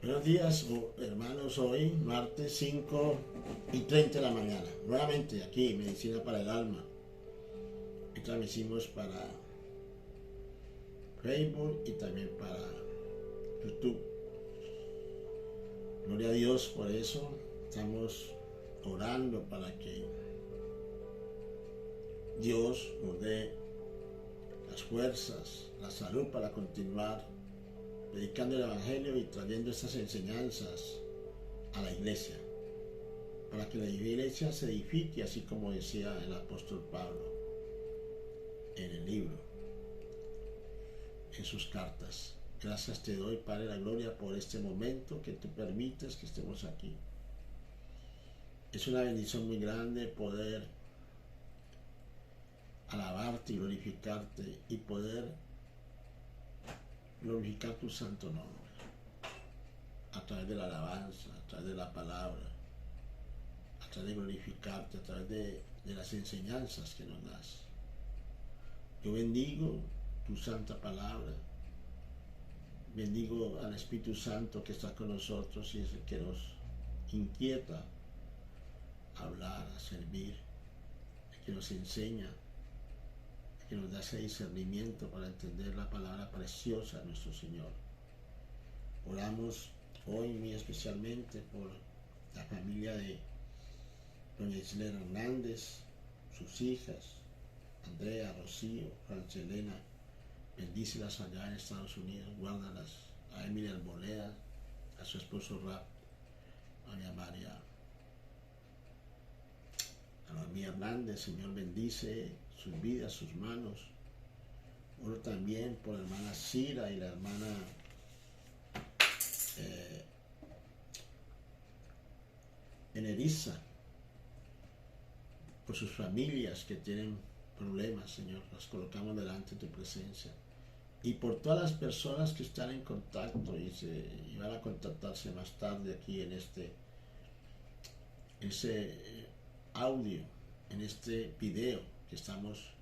Buenos días, hermanos. Hoy, martes 5:30 de la mañana. Nuevamente aquí, Medicina para el Alma. Y transmitimos para Facebook y también para YouTube. Gloria a Dios por eso. Estamos orando para que Dios nos dé las fuerzas, la salud para continuar predicando el Evangelio y trayendo estas enseñanzas a la iglesia, para que la iglesia se edifique, así como decía el apóstol Pablo en el libro, en sus cartas. Gracias te doy, Padre de la Gloria, por este momento que tú permites que estemos aquí. Es una bendición muy grande poder alabarte y glorificarte y poder glorificar tu santo nombre a través de la alabanza, a través de la palabra, a través de glorificarte, a través de las enseñanzas que nos das. Yo bendigo tu santa palabra, bendigo al Espíritu Santo que está con nosotros y es el que nos inquieta a hablar, a servir, el que nos enseña, el que nos da ese discernimiento para entender la palabra preciosa de nuestro Señor. Oramos hoy muy especialmente por la familia de doña Islera Hernández, sus hijas, Andrea, Rocío, Francelena. Bendícelas allá en Estados Unidos, guárdalas. A Emily Arboleda, a su esposo Rap, a doña María, a Noemí Hernández. Señor, bendice sus vidas, sus manos. Oro también por la hermana Cira y la hermana Eneriza, por sus familias que tienen problemas, Señor, las colocamos delante de tu presencia. Y por todas las personas que están en contacto y van a contactarse más tarde aquí en ese audio, en este video que estamos,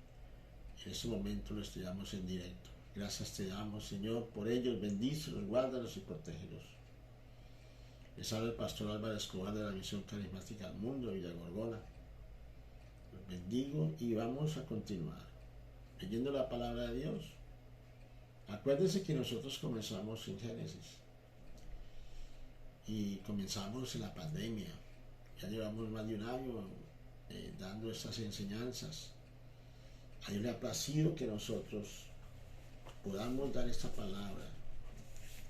en este momento lo estudiamos en directo. Gracias te damos, Señor, por ellos. Bendícelos, guárdalos y protégelos. Les habla el pastor Álvaro Escobar de la Misión Carismática al Mundo de Villa Gorgona. Los bendigo y vamos a continuar leyendo la palabra de Dios. Acuérdense que nosotros comenzamos en Génesis y comenzamos en la pandemia. Ya llevamos más de un año dando estas enseñanzas. A Dios le ha placido que nosotros podamos dar esta palabra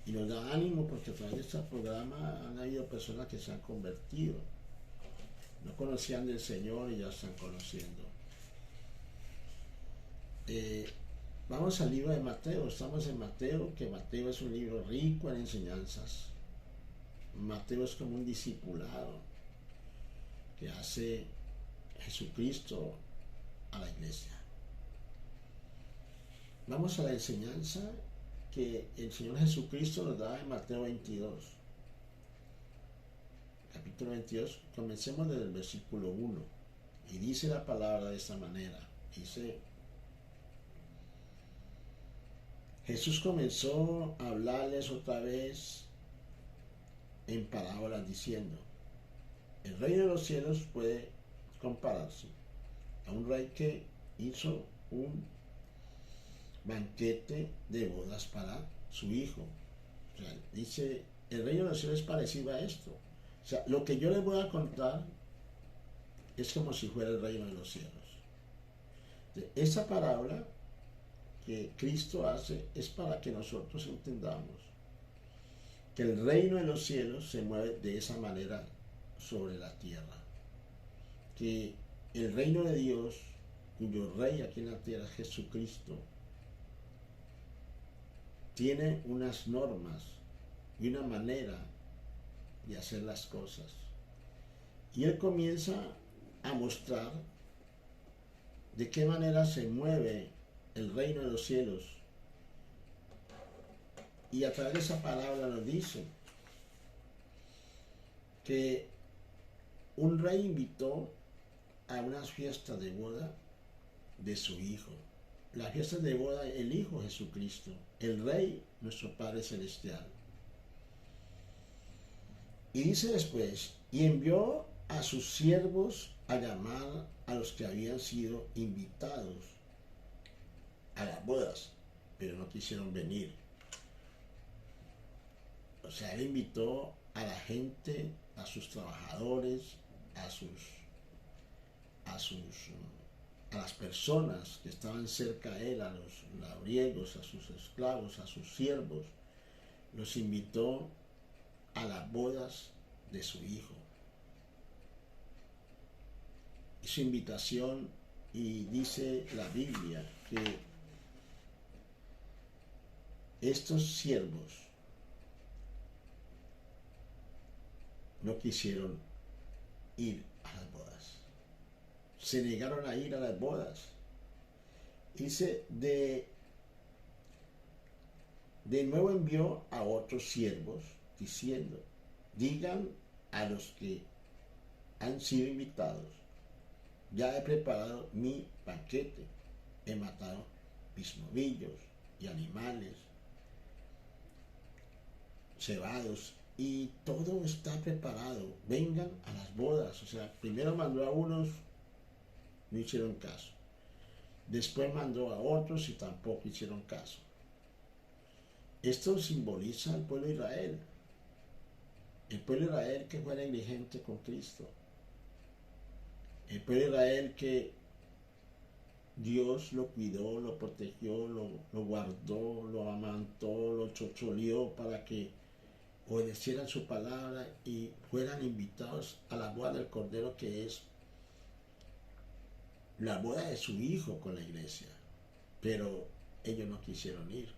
y nos da ánimo porque a través de este programa han habido personas que se han convertido. No conocían del Señor y ya están conociendo. Vamos al libro de Mateo. Estamos en Mateo, que Mateo es un libro rico en enseñanzas. Mateo es como un discipulado que hace Jesucristo a la iglesia. Vamos a la enseñanza que el Señor Jesucristo nos da en Mateo 22. Capítulo 22, comencemos desde el versículo 1. Y dice la palabra de esta manera. Dice: Jesús comenzó a hablarles otra vez en parábolas diciendo: el reino de los cielos puede compararse a un rey que hizo un banquete de bodas para su hijo. O sea, dice, el reino de los cielos es parecido a esto. O sea, lo que yo les voy a contar es como si fuera el reino de los cielos. Esa parábola que Cristo hace es para que nosotros entendamos que el reino de los cielos se mueve de esa manera sobre la tierra, que el reino de Dios, cuyo rey aquí en la tierra es Jesucristo, tiene unas normas y una manera de hacer las cosas. Y él comienza a mostrar de qué manera se mueve el reino de los cielos. Y a través de esa palabra nos dice que un rey invitó a unas fiestas de boda de su hijo. Las fiestas de boda, el Hijo Jesucristo, el Rey, nuestro Padre Celestial. Y dice después, y envió a sus siervos a llamar a los que habían sido invitados a las bodas, pero no quisieron venir. O sea, él invitó a la gente, a sus trabajadores, a sus, a sus, a las personas que estaban cerca de él, a los labriegos, a sus esclavos, a sus siervos, los invitó a las bodas de su hijo. Y su invitación, y dice la Biblia que estos siervos no quisieron ir a las bodas. Se negaron a ir a las bodas. Dice, de nuevo envió a otros siervos diciendo, digan a los que han sido invitados, ya he preparado mi banquete, he matado mis novillos y animales cebados y todo está preparado, vengan a las bodas. O sea, primero mandó a unos, no hicieron caso, después mandó a otros y tampoco hicieron caso. Esto simboliza al pueblo de Israel, el pueblo de Israel que fue negligente con Cristo, el pueblo de Israel que Dios lo cuidó, lo protegió, lo guardó, lo amantó, lo chocholeó para que obedecieran su palabra y fueran invitados a la boda del Cordero, que es la boda de su hijo con la iglesia. Pero ellos no quisieron ir.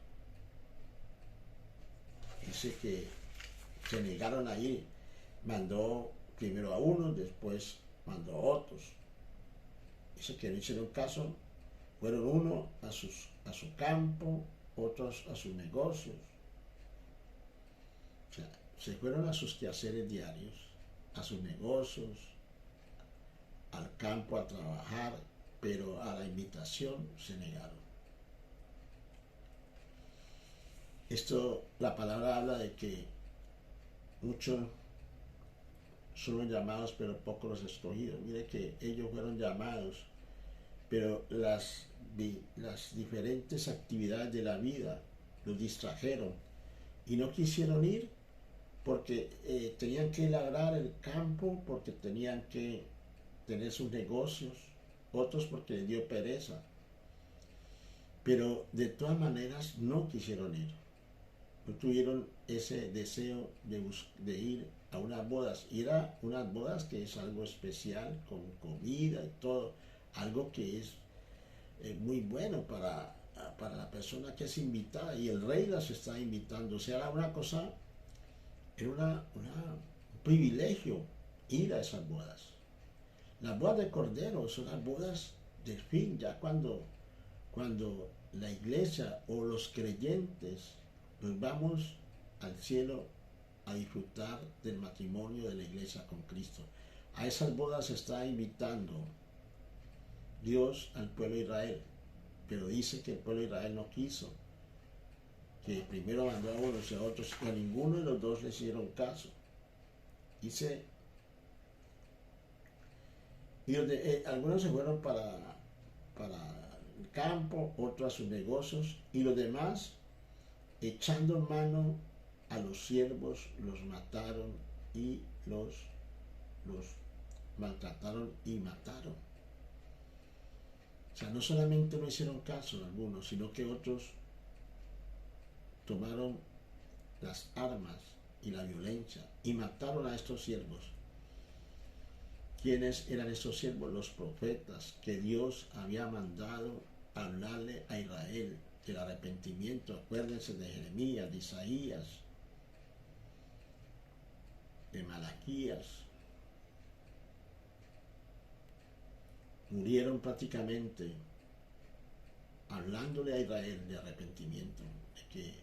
Dice que se negaron a ir. Mandó primero a unos, después mandó a otros. Dice que no hicieron caso. Fueron unos a su campo, otros a sus negocios. O sea, se fueron a sus quehaceres diarios, a sus negocios, al campo a trabajar, pero a la invitación se negaron. Esto, la palabra habla de que muchos son los llamados, pero pocos los escogidos. Mire que ellos fueron llamados, pero las diferentes actividades de la vida los distrajeron y no quisieron ir porque tenían que labrar el campo, porque tenían que tener sus negocios, otros porque les dio pereza. Pero de todas maneras no quisieron ir. No tuvieron ese deseo de ir a unas bodas. Ir a unas bodas que es algo especial, con comida y todo. Algo que es muy bueno para la persona que es invitada. Y el rey las está invitando. O sea, era una cosa, era un privilegio ir a esas bodas. Las bodas de Cordero son las bodas del fin, ya cuando la iglesia o los creyentes nos vamos al cielo a disfrutar del matrimonio de la iglesia con Cristo. A esas bodas se está invitando Dios al pueblo de Israel, pero dice que el pueblo de Israel no quiso, que primero mandó a unos y a otros, y a ninguno de los dos les hicieron caso. Dice, y algunos se fueron para el campo, otros a sus negocios, y los demás, echando mano a los siervos, los mataron y los maltrataron y mataron. O sea, no solamente no hicieron caso algunos, sino que otros tomaron las armas y la violencia y mataron a estos siervos. ¿Quiénes eran estos siervos? Los profetas que Dios había mandado a hablarle a Israel del arrepentimiento. Acuérdense de Jeremías, de Isaías, de Malaquías. Murieron prácticamente hablándole a Israel de arrepentimiento, de que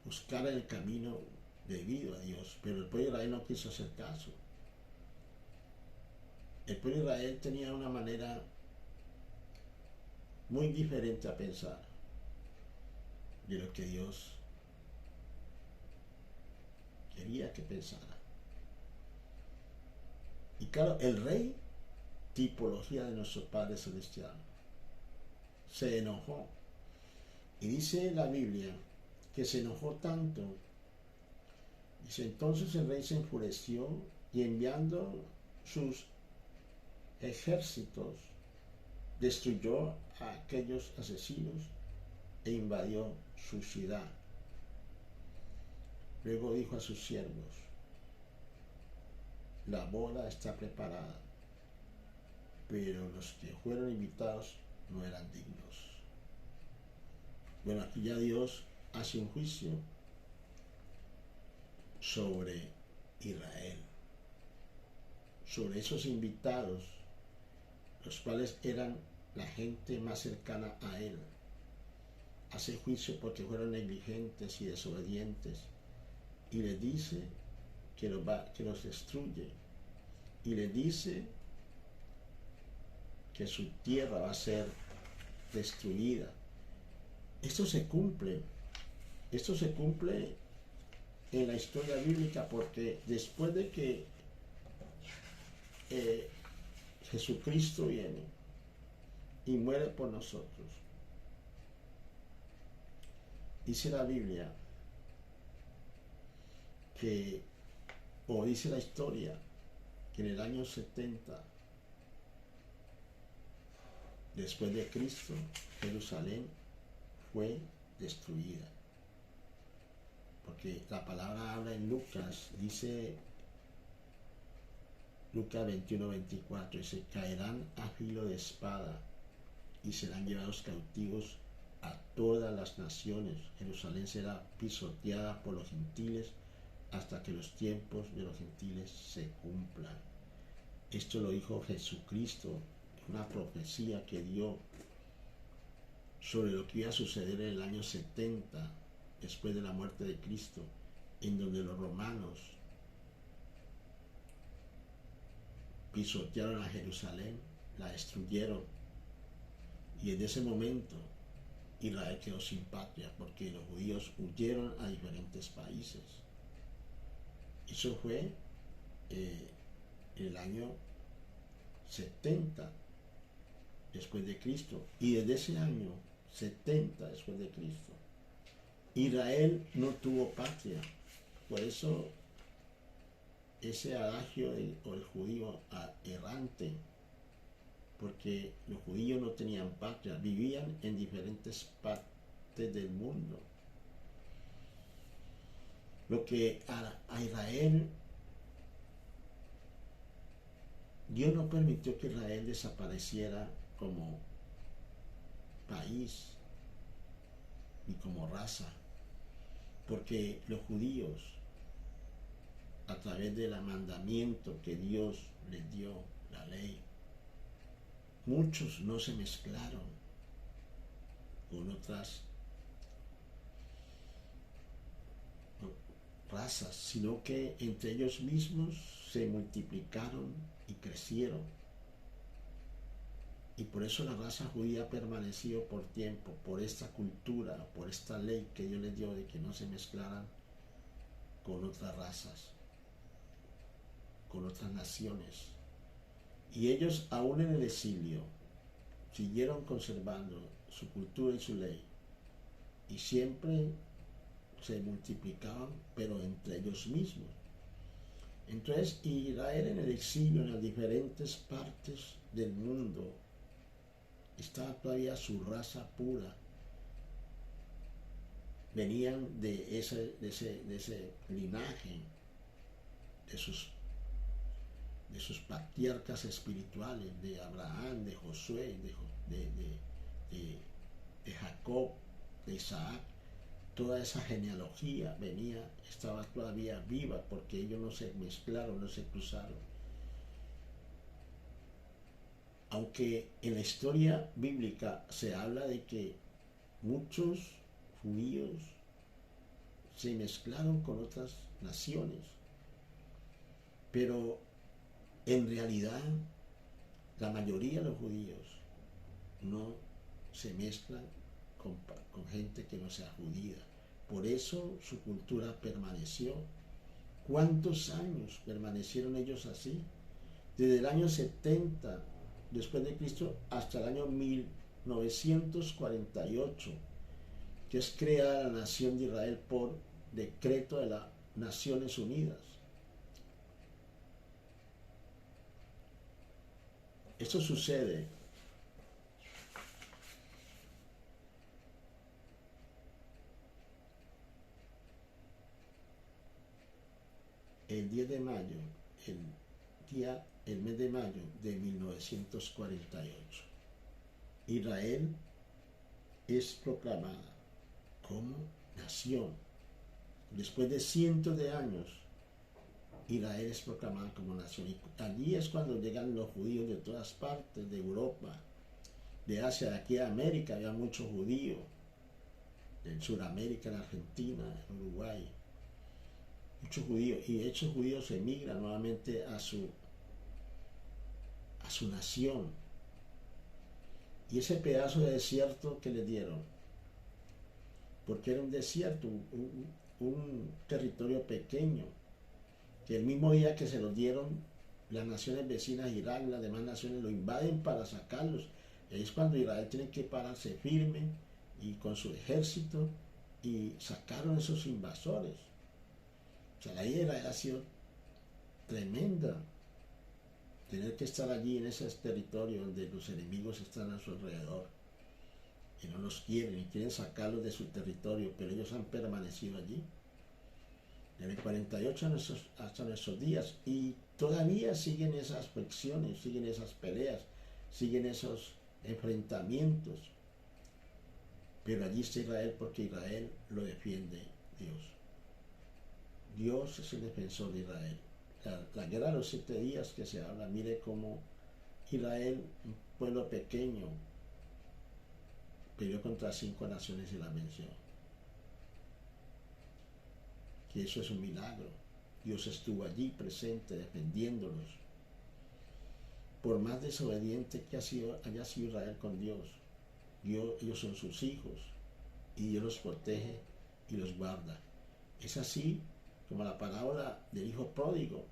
buscara el camino debido a Dios, pero el pueblo de Israel no quiso hacer caso. El pueblo de Israel tenía una manera muy diferente a pensar de lo que Dios quería que pensara. claro, el rey, tipología de nuestro Padre Celestial, se enojó. Y dice la Biblia que se enojó tanto. Dice, entonces el rey se enfureció y enviando sus ejércitos, destruyó a aquellos asesinos e invadió su ciudad. Luego dijo a sus siervos, la boda está preparada, pero los que fueron invitados no eran dignos. Bueno, aquí ya Dios hace un juicio sobre Israel, sobre esos invitados, los cuales eran la gente más cercana a él. Hace juicio porque fueron negligentes y desobedientes y les dice que los destruye y les dice que su tierra va a ser destruida. Esto se cumple en la historia bíblica, porque después de que Jesucristo viene y muere por nosotros, dice la Biblia que, o dice la historia, que en el año 70 después de Cristo, Jerusalén fue destruida. Porque la palabra habla en Lucas, dice Lucas 21-24, dice, caerán a filo de espada y serán llevados cautivos a todas las naciones. Jerusalén será pisoteada por los gentiles hasta que los tiempos de los gentiles se cumplan. Esto lo dijo Jesucristo, una profecía que dio sobre lo que iba a suceder en el año 70, después de la muerte de Cristo, en donde los romanos pisotearon a Jerusalén, la destruyeron, y en ese momento Israel quedó sin patria, porque los judíos huyeron a diferentes países. Eso fue en el año 70 después de Cristo, y desde ese año 70 después de Cristo Israel no tuvo patria. Por eso ese adagio o el judío errante, porque los judíos no tenían patria, vivían en diferentes partes del mundo. Lo que a Israel, Dios no permitió que Israel desapareciera como país ni como raza, porque los judíos, a través del mandamiento que Dios les dio, la ley, muchos no se mezclaron con otras razas, sino que entre ellos mismos se multiplicaron y crecieron. Y por eso la raza judía ha permanecido por tiempo, por esta cultura, por esta ley que Dios les dio de que no se mezclaran con otras razas, con otras naciones. Y ellos, aún en el exilio, siguieron conservando su cultura y su ley, y siempre se multiplicaban, pero entre ellos mismos. Entonces Israel en el exilio, en las diferentes partes del mundo, estaba todavía su raza pura. Venían de ese linaje, de sus patriarcas espirituales, de Abraham, de Josué, de Jacob, de Isaac. Toda esa genealogía estaba todavía viva, porque ellos no se mezclaron, no se cruzaron. Aunque en la historia bíblica se habla de que muchos judíos se mezclaron con otras naciones, pero en realidad la mayoría de los judíos no se mezclan con gente que no sea judía. Por eso su cultura permaneció. ¿Cuántos años permanecieron ellos así? desde el año 70 después de Cristo hasta el año 1948, que es creada la nación de Israel por decreto de las Naciones Unidas. Esto sucede el 10 de mayo, el mes de mayo de 1948. Israel es proclamada como nación. Después de cientos de años, Israel es proclamada como nación. Y allí es cuando llegan los judíos de todas partes, de Europa, de Asia, de aquí a América. Había muchos judíos, en Sudamérica, en Argentina, en Uruguay. Muchos judíos, y estos judíos emigran nuevamente a su nación. Y ese pedazo de desierto que les dieron, porque era un desierto, un territorio pequeño, que el mismo día que se los dieron, las naciones vecinas, Irak y las demás naciones, lo invaden para sacarlos. Es cuando Israel tiene que pararse firme y con su ejército, y sacaron esos invasores. O sea, la guerra ha sido tremenda. Tener que estar allí en ese territorio donde los enemigos están a su alrededor y no los quieren y quieren sacarlos de su territorio, pero ellos han permanecido allí desde el 48 hasta nuestros días, y todavía siguen esas fricciones, siguen esas peleas, siguen esos enfrentamientos, pero allí está Israel, porque Israel lo defiende Dios. Dios es el defensor de Israel. La guerra de los 7 días que se habla, mire cómo Israel, un pueblo pequeño, peleó contra 5 naciones y la venció. Que eso es un milagro. Dios estuvo allí presente defendiéndolos. Por más desobediente que haya sido Israel con Dios, ellos son sus hijos y Dios los protege y los guarda. Es así como la parábola del hijo pródigo.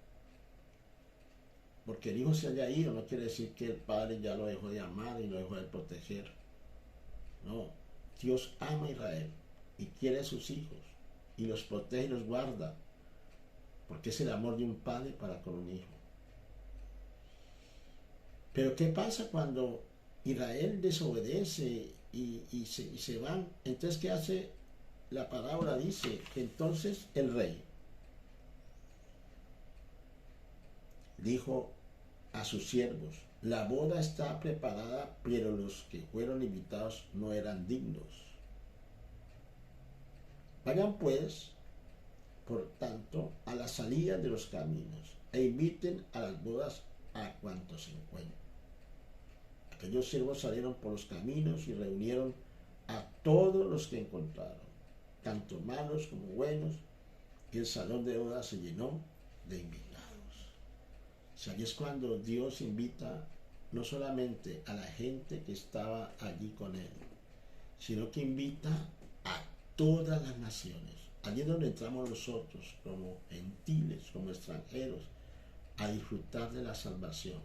Porque el hijo se haya ido no quiere decir que el padre ya lo dejó de amar y lo dejó de proteger. No, Dios ama a Israel y quiere a sus hijos y los protege y los guarda, porque es el amor de un padre para con un hijo. Pero ¿qué pasa cuando Israel desobedece y se van? Entonces, ¿qué hace la parábola? Dice que entonces el rey dijo a sus siervos: la boda está preparada, pero los que fueron invitados no eran dignos. Vayan pues, por tanto, a la salida de los caminos e inviten a las bodas a cuantos se encuentren. Aquellos siervos salieron por los caminos y reunieron a todos los que encontraron, tanto malos como buenos, y el salón de bodas se llenó de invitados. O sea, ahí es cuando Dios invita no solamente a la gente que estaba allí con él, sino que invita a todas las naciones. Allí es donde entramos nosotros como gentiles, como extranjeros, a disfrutar de la salvación.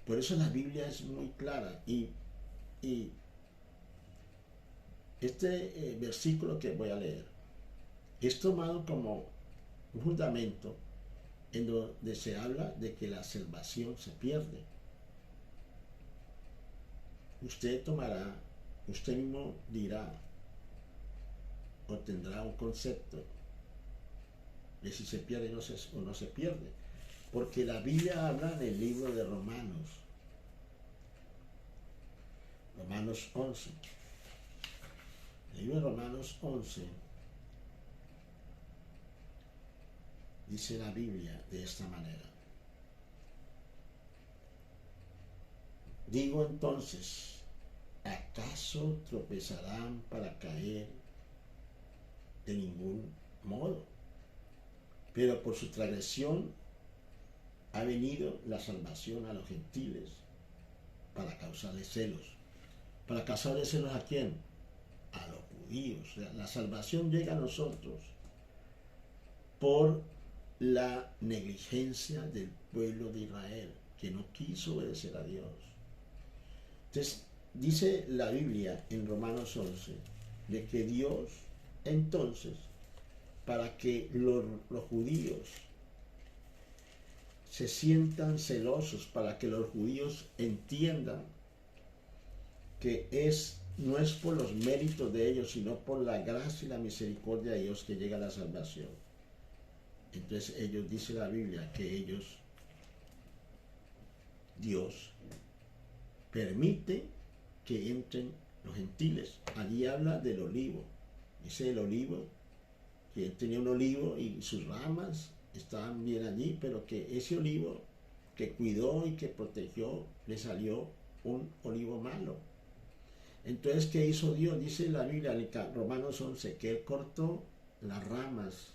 Por eso la Biblia es muy clara, y este versículo que voy a leer es tomado como un fundamento en donde se habla de que la salvación se pierde. Usted mismo dirá o tendrá un concepto de si se pierde o no se pierde, porque la Biblia habla en el libro de Romanos 11. El libro de Romanos 11 dice la Biblia de esta manera: digo entonces, ¿acaso tropezarán para caer? De ningún modo. Pero por su transgresión ha venido la salvación a los gentiles, para causarles celos. ¿Para causarles celos a quién? A los judíos. O sea, la salvación llega a nosotros por la negligencia del pueblo de Israel, que no quiso obedecer a Dios. Entonces, dice la Biblia en Romanos 11, de que Dios, entonces, para que los judíos se sientan celosos, para que los judíos entiendan que no es por los méritos de ellos, sino por la gracia y la misericordia de Dios que llega a la salvación. Entonces ellos, dice la Biblia, que Dios permite que entren los gentiles. Allí habla del olivo. Dice el olivo, que él tenía un olivo y sus ramas estaban bien allí, pero que ese olivo que cuidó y que protegió, le salió un olivo malo. Entonces, ¿qué hizo Dios? Dice la Biblia en Romanos 11, que él cortó las ramas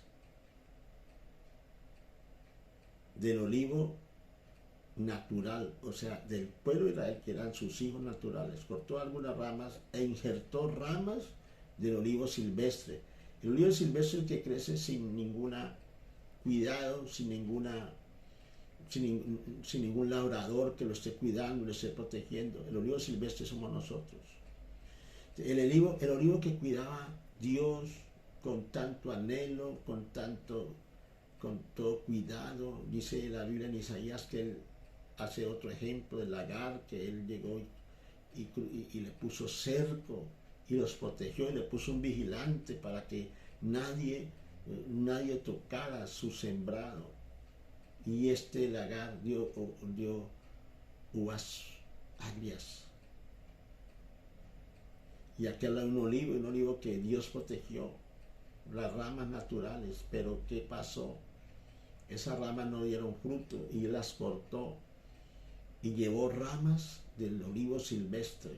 del olivo natural, o sea, del pueblo de Israel, que eran sus hijos naturales. Cortó algunas ramas e injertó ramas del olivo silvestre. El olivo silvestre que crece sin ningún cuidado, sin ningún labrador que lo esté cuidando, lo esté protegiendo. El olivo silvestre somos nosotros. El olivo que cuidaba Dios con tanto anhelo, con todo cuidado. Dice la Biblia en Isaías que él hace otro ejemplo del lagar, que él llegó y le puso cerco y los protegió y le puso un vigilante para que nadie tocara su sembrado. Y este lagar dio uvas agrias. Y aquel era un olivo que Dios protegió, las ramas naturales. Pero ¿qué pasó? Esas ramas no dieron fruto y él las cortó y llevó ramas del olivo silvestre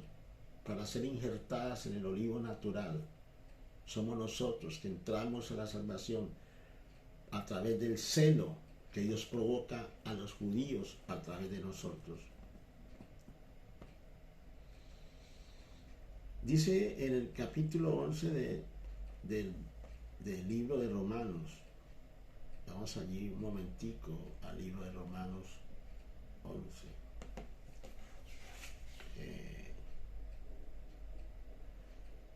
para ser injertadas en el olivo natural. Somos nosotros que entramos a la salvación a través del celo que Dios provoca a los judíos a través de nosotros. Dice en el capítulo 11 del libro de Romanos, vamos allí un momentico al libro de Romanos 11.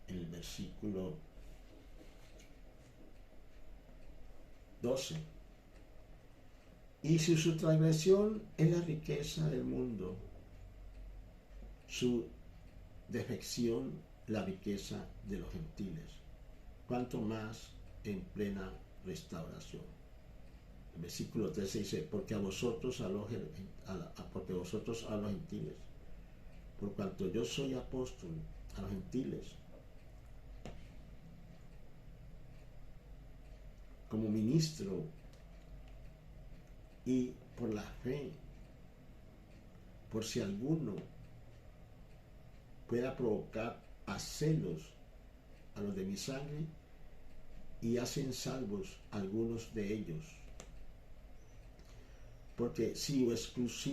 El versículo 12. Y si su transgresión es la riqueza del mundo, su defección la riqueza de los gentiles, cuanto más en plena restauración. El versículo 13 dice, porque vosotros a los gentiles, por cuanto yo soy apóstol a los gentiles, como ministro, y por la fe, por si alguno pueda provocar a celos a los de mi sangre, y hacen salvos algunos de ellos. Porque si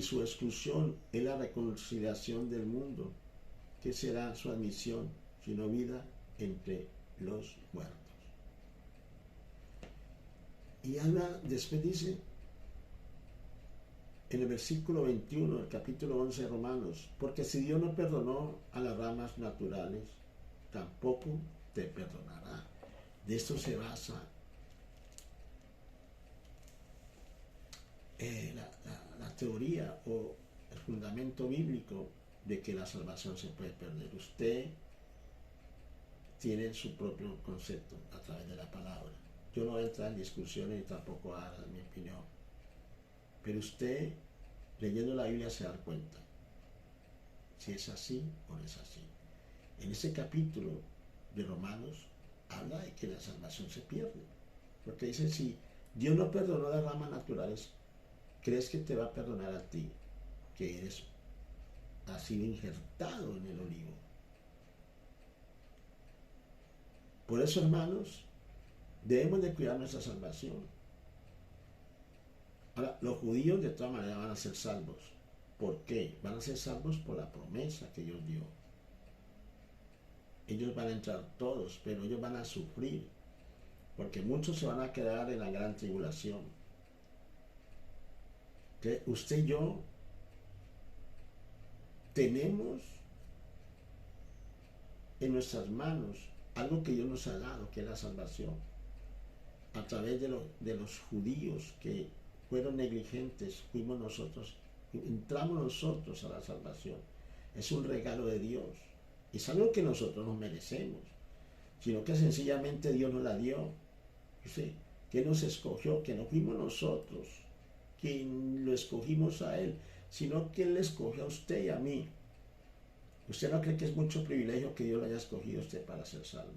su exclusión es la reconciliación del mundo, ¿qué será su admisión sino vida entre los muertos? Y habla, después dice, en el versículo 21 del capítulo 11 de Romanos, porque si Dios no perdonó a las ramas naturales, tampoco te perdonará. De esto se basa la teoría o el fundamento bíblico de que la salvación se puede perder. Usted tiene su propio concepto a través de la palabra. Yo no voy a entrar en discusiones ni tampoco a dar mi opinión. Pero usted, leyendo la Biblia, se da cuenta si es así o no es así. En ese capítulo de Romanos habla de que la salvación se pierde. Porque dice, si Dios no perdonó las ramas naturales, ¿crees que te va a perdonar a ti, que has sido injertado en el olivo? Por eso, hermanos, debemos de cuidar nuestra salvación. Ahora, los judíos de todas maneras van a ser salvos. ¿Por qué? Van a ser salvos por la promesa que Dios dio. Ellos van a entrar todos, pero ellos van a sufrir, porque muchos se van a quedar en la gran tribulación. Que usted y yo tenemos en nuestras manos algo que Dios nos ha dado, que es la salvación. A través de los judíos que fueron negligentes, fuimos nosotros, entramos nosotros a la salvación. Es un regalo de Dios. Es algo que nosotros no merecemos, sino que sencillamente Dios nos la dio. ¿Sí? Que nos escogió, que no fuimos nosotros quien lo escogimos a Él, sino que Él le escogió a usted y a mí. ¿Usted no cree que es mucho privilegio que Dios lo haya escogido a usted para ser salvo?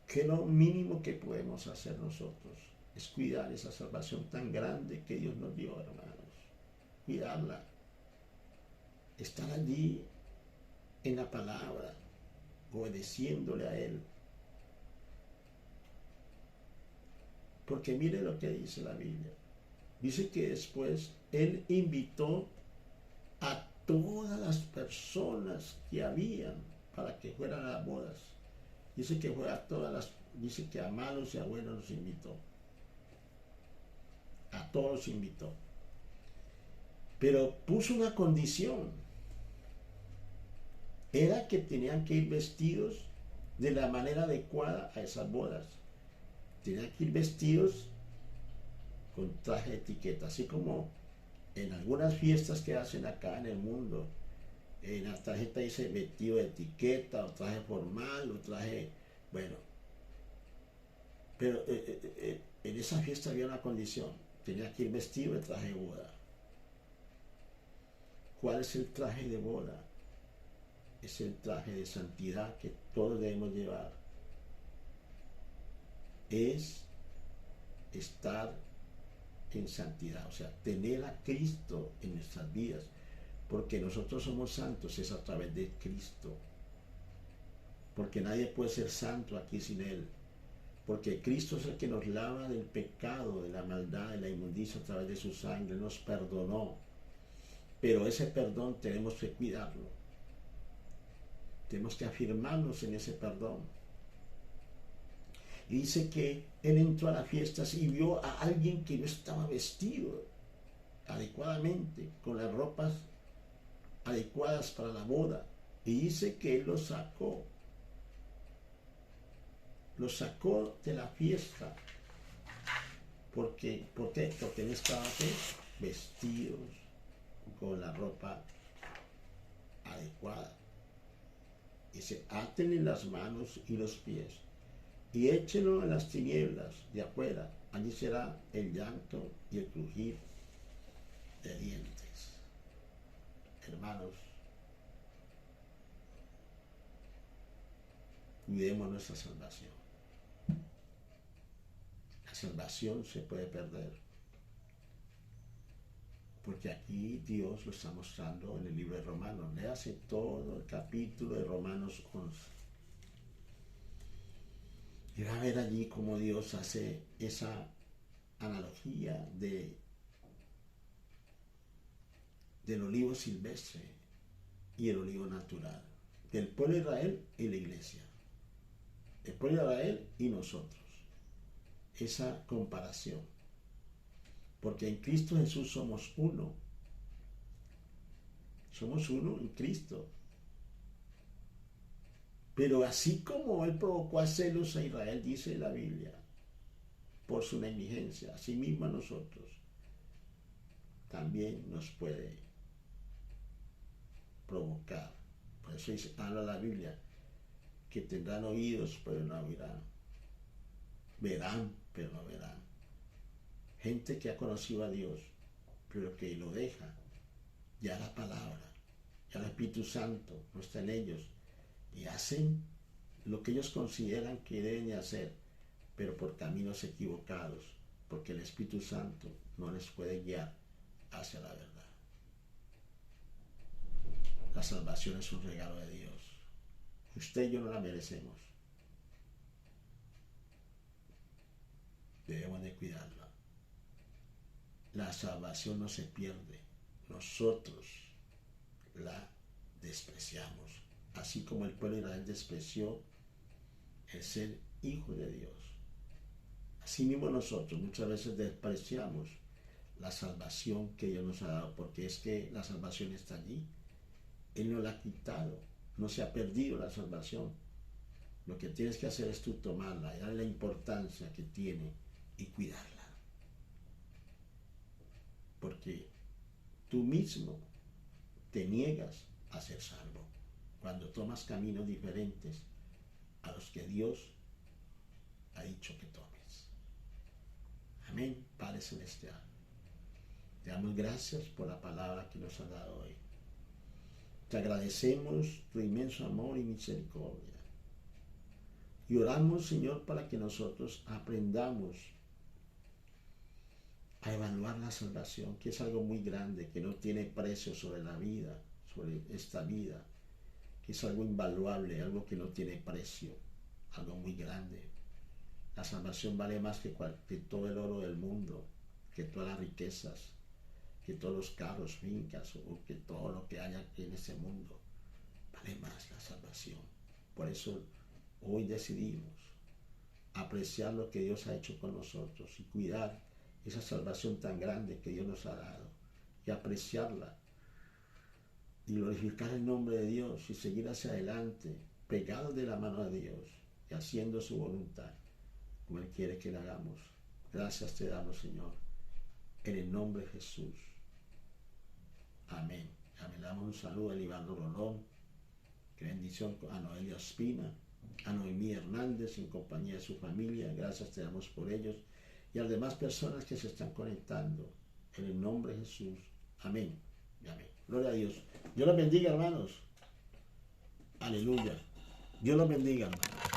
Que lo mínimo que podemos hacer nosotros es cuidar esa salvación tan grande que Dios nos dio, hermanos. Cuidarla. Estar allí en la palabra, obedeciéndole a Él. Porque mire lo que dice la Biblia. Dice que después Él invitó a todas las personas que habían para que fueran a las bodas. Dice que fue a todas las, dice que a malos y a buenos los invitó. A todos invitó. Pero puso una condición. Era que tenían que ir vestidos de la manera adecuada a esas bodas. Tenían que ir vestidos con traje de etiqueta, así como en algunas fiestas que hacen acá en el mundo, en la tarjeta dice vestido de etiqueta, o traje formal, o traje, bueno, pero en esa fiesta había una condición, tenía que ir vestido de traje de boda. ¿Cuál es el traje de boda? Es el traje de santidad que todos debemos llevar. Es estar en santidad, o sea, tener a Cristo en nuestras vidas, porque nosotros somos santos es a través de Cristo, porque nadie puede ser santo aquí sin Él, porque Cristo es el que nos lava del pecado, de la maldad, de la inmundicia a través de su sangre, nos perdonó, pero ese perdón tenemos que cuidarlo, tenemos que afirmarnos en ese perdón. Y dice que Él entró a las fiestas y vio a alguien que no estaba vestido adecuadamente, con las ropas adecuadas para la boda. Y dice que Él lo sacó de la fiesta. ¿Por qué? Porque Él estaba vestidos con la ropa adecuada. Dice, átenle las manos y los pies y échenlo en las tinieblas de afuera. Allí será el llanto y el crujir de dientes. Hermanos, cuidemos nuestra salvación. La salvación se puede perder, porque aquí Dios lo está mostrando en el libro de Romanos. Léase todo el capítulo de Romanos 11. Y va a ver allí cómo Dios hace esa analogía del olivo silvestre y el olivo natural, del pueblo de Israel y la iglesia, el pueblo de Israel y nosotros. Esa comparación, porque en Cristo Jesús somos uno en Cristo. Pero así como Él provocó a celos a Israel, dice la Biblia, por su negligencia, así mismo a nosotros también nos puede provocar. Por eso habla la Biblia, que tendrán oídos, pero no oirán. Verán, pero no verán. Gente que ha conocido a Dios, pero que lo deja. Ya la palabra, ya el Espíritu Santo no está en ellos. Y hacen lo que ellos consideran que deben de hacer, pero por caminos equivocados, porque el Espíritu Santo no les puede guiar hacia la verdad. La salvación es un regalo de Dios. Usted y yo no la merecemos. Debemos de cuidarla. La salvación no se pierde. Nosotros la despreciamos. Así como el pueblo de Israel despreció el ser hijo de Dios. Así mismo nosotros muchas veces despreciamos la salvación que Dios nos ha dado, porque es que la salvación está allí. Él no la ha quitado, no se ha perdido la salvación. Lo que tienes que hacer es tú tomarla y darle la importancia que tiene y cuidarla. Porque tú mismo te niegas a ser salvo cuando tomas caminos diferentes a los que Dios ha dicho que tomes. Amén, Padre Celestial. Te damos gracias por la palabra que nos has dado hoy. Te agradecemos tu inmenso amor y misericordia. Y oramos, Señor, para que nosotros aprendamos a evaluar la salvación, que es algo muy grande, que no tiene precio sobre la vida, sobre esta vida, que es algo invaluable, algo que no tiene precio, algo muy grande. La salvación vale más que todo el oro del mundo, que todas las riquezas, que todos los carros, fincas, o que todo lo que haya aquí en este mundo. Vale más la salvación. Por eso hoy decidimos apreciar lo que Dios ha hecho con nosotros y cuidar esa salvación tan grande que Dios nos ha dado y apreciarla y glorificar el nombre de Dios y seguir hacia adelante, pegados de la mano de Dios y haciendo su voluntad como Él quiere que la hagamos. Gracias te damos, Señor, en el nombre de Jesús. Amén. Le damos un saludo a Elibardo Rolón. Qué bendición a Noelia Espina, a Noemí Hernández en compañía de su familia. Gracias te damos por ellos y a las demás personas que se están conectando. En el nombre de Jesús. Amén. Y amén. Gloria a Dios. Dios los bendiga, hermanos. Aleluya. Dios los bendiga, hermanos.